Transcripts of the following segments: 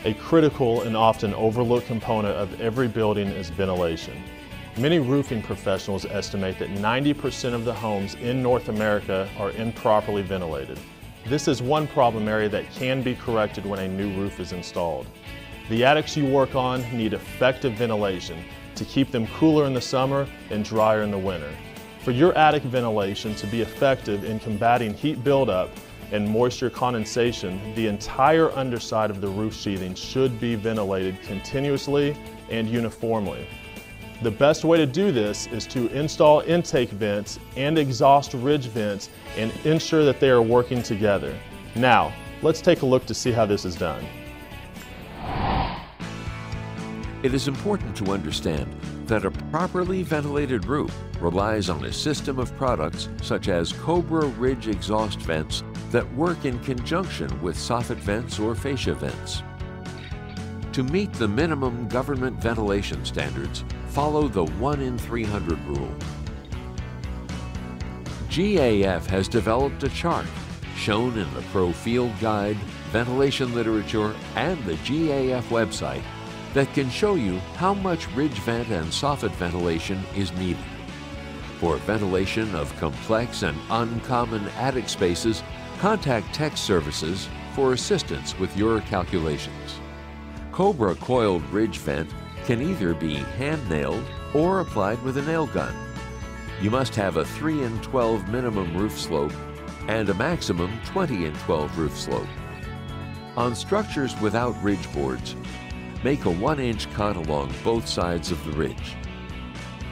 A critical and often overlooked component of every building is ventilation. Many roofing professionals estimate that 90% of the homes in North America are improperly ventilated. This is one problem area that can be corrected when a new roof is installed. The attics you work on need effective ventilation to keep them cooler in the summer and drier in the winter. For your attic ventilation to be effective in combating heat buildup and moisture condensation, the entire underside of the roof sheathing should be ventilated continuously and uniformly. The best way to do this is to install intake vents and exhaust ridge vents and ensure that they are working together. Now, let's take a look to see how this is done. It is important to understand that a properly ventilated roof relies on a system of products such as Cobra Ridge exhaust vents that work in conjunction with soffit vents or fascia vents. To meet the minimum government ventilation standards, follow the 1 in 300 rule. GAF has developed a chart shown in the Pro Field Guide, ventilation literature, and the GAF website that can show you how much ridge vent and soffit ventilation is needed. For ventilation of complex and uncommon attic spaces, contact Tech Services for assistance with your calculations. Cobra coiled ridge vent can either be hand-nailed or applied with a nail gun. You must have a 3 in 12 minimum roof slope and a maximum 20 in 12 roof slope. On structures without ridge boards, make a 1-inch cut along both sides of the ridge.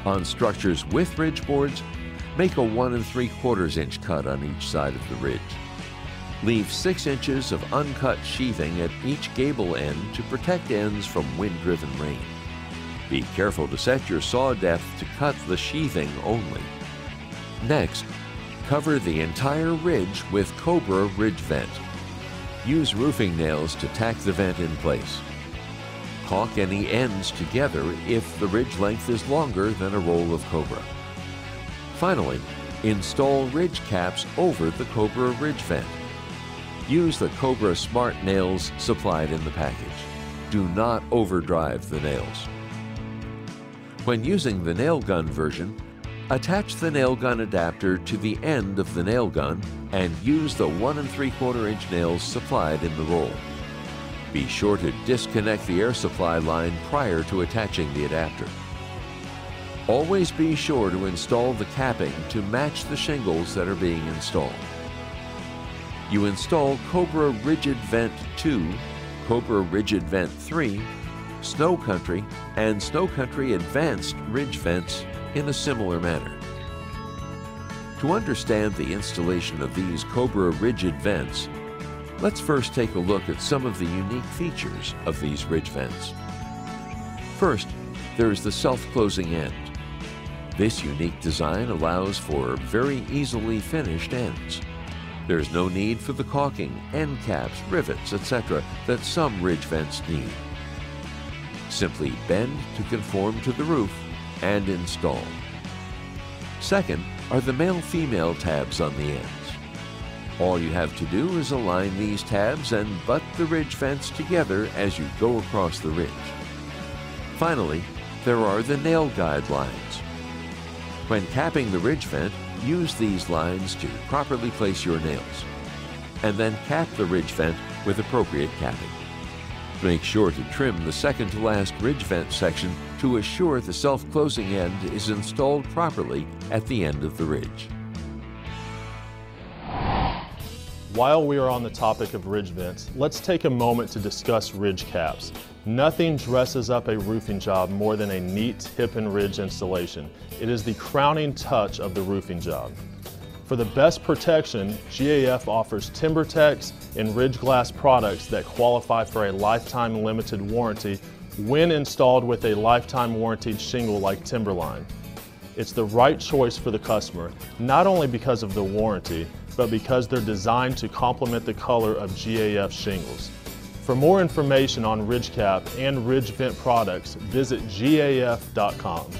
On structures with ridge boards, make a 1 3/4 inch cut on each side of the ridge. Leave 6 inches of uncut sheathing at each gable end to protect ends from wind-driven rain. Be careful to set your saw depth to cut the sheathing only. Next, cover the entire ridge with Cobra Ridge Vent. Use roofing nails to tack the vent in place. Caulk any ends together if the ridge length is longer than a roll of Cobra. Finally, install ridge caps over the Cobra Ridge Vent. Use the Cobra Smart nails supplied in the package. Do not overdrive the nails. When using the nail gun version, attach the nail gun adapter to the end of the nail gun and use the 1 3/4 inch nails supplied in the roll. Be sure to disconnect the air supply line prior to attaching the adapter. Always be sure to install the capping to match the shingles that are being installed. You install Cobra Rigid Vent 2, Cobra Rigid Vent 3, Snow Country, and Snow Country Advanced Ridge Vents in a similar manner. To understand the installation of these Cobra Rigid Vents, let's first take a look at some of the unique features of these ridge vents. First, there is the self-closing end. This unique design allows for very easily finished ends. There is no need for the caulking, end caps, rivets, etc. that some ridge vents need. Simply bend to conform to the roof and install. Second are the male-female tabs on the ends. All you have to do is align these tabs and butt the ridge vents together as you go across the ridge. Finally, there are the nail guide lines. When capping the ridge vent, use these lines to properly place your nails, and then cap the ridge vent with appropriate capping. Make sure to trim the second to last ridge vent section to assure the self-closing end is installed properly at the end of the ridge. While we are on the topic of ridge vents, let's take a moment to discuss ridge caps. Nothing dresses up a roofing job more than a neat hip and ridge installation. It is the crowning touch of the roofing job. For the best protection, GAF offers TimberTex and Ridge Glass products that qualify for a lifetime limited warranty when installed with a lifetime warranted shingle like Timberline. It's the right choice for the customer, not only because of the warranty, but because they're designed to complement the color of GAF shingles. For more information on ridge cap and ridge vent products, visit gaf.com.